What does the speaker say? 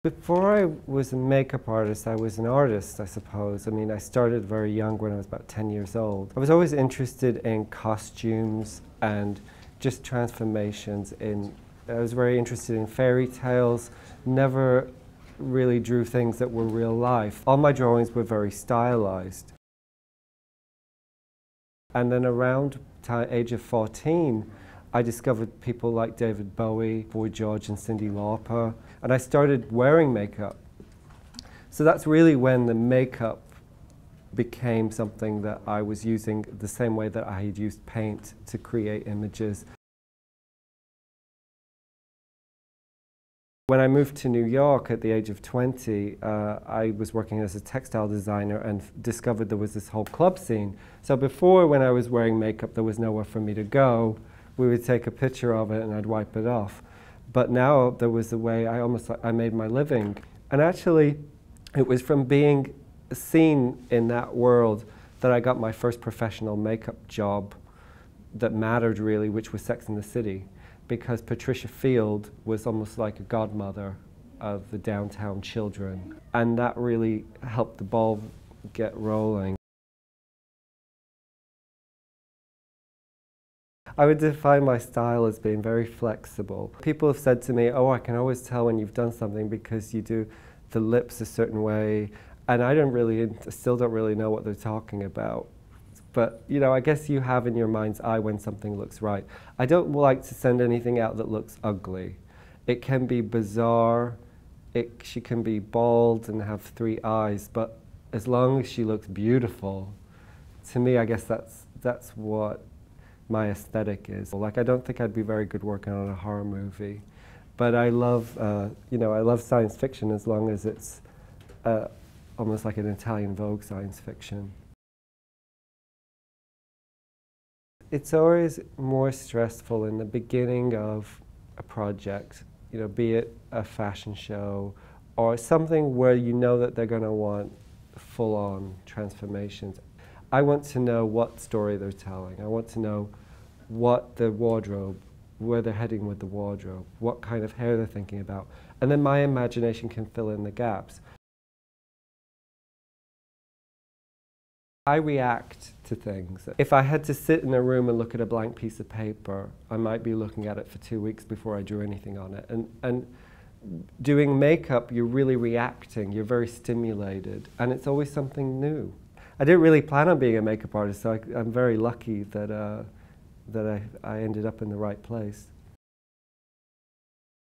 Before I was a makeup artist, I was an artist, I suppose. I mean, I started very young when I was about 10 years old. I was always interested in costumes and just transformations I was very interested in fairy tales, never really drew things that were real life. All my drawings were very stylized. And then around the age of 14, I discovered people like David Bowie, Boy George and Cyndi Lauper, and I started wearing makeup. So that's really when the makeup became something that I was using the same way that I had used paint to create images. When I moved to New York at the age of 20, I was working as a textile designer and discovered there was this whole club scene. So before, when I was wearing makeup, there was nowhere for me to go. We would take a picture of it and I'd wipe it off. But now there was a way I made my living. And actually, it was from being seen in that world that I got my first professional makeup job that mattered really, which was Sex and the City. Because Patricia Field was almost like a godmother of the downtown children. And that really helped the ball get rolling. I would define my style as being very flexible. People have said to me, oh, I can always tell when you've done something because you do the lips a certain way. And I still don't really know what they're talking about. But, you know, I guess you have in your mind's eye when something looks right. I don't like to send anything out that looks ugly. It can be bizarre. She can be bald and have 3 eyes, but as long as she looks beautiful, to me, I guess that's what my aesthetic is. Like, I don't think I'd be very good working on a horror movie, but I love, you know, I love science fiction as long as it's almost like an Italian Vogue science fiction. It's always more stressful in the beginning of a project, you know, be it a fashion show or something where you know that they're going to want full-on transformations. I want to know what story they're telling. I want to know what the wardrobe, where they're heading with the wardrobe, what kind of hair they're thinking about. And then my imagination can fill in the gaps. I react to things. If I had to sit in a room and look at a blank piece of paper, I might be looking at it for 2 weeks before I drew anything on it. And doing makeup, you're really reacting, you're very stimulated, and it's always something new. I didn't really plan on being a makeup artist, so I'm very lucky that, I ended up in the right place.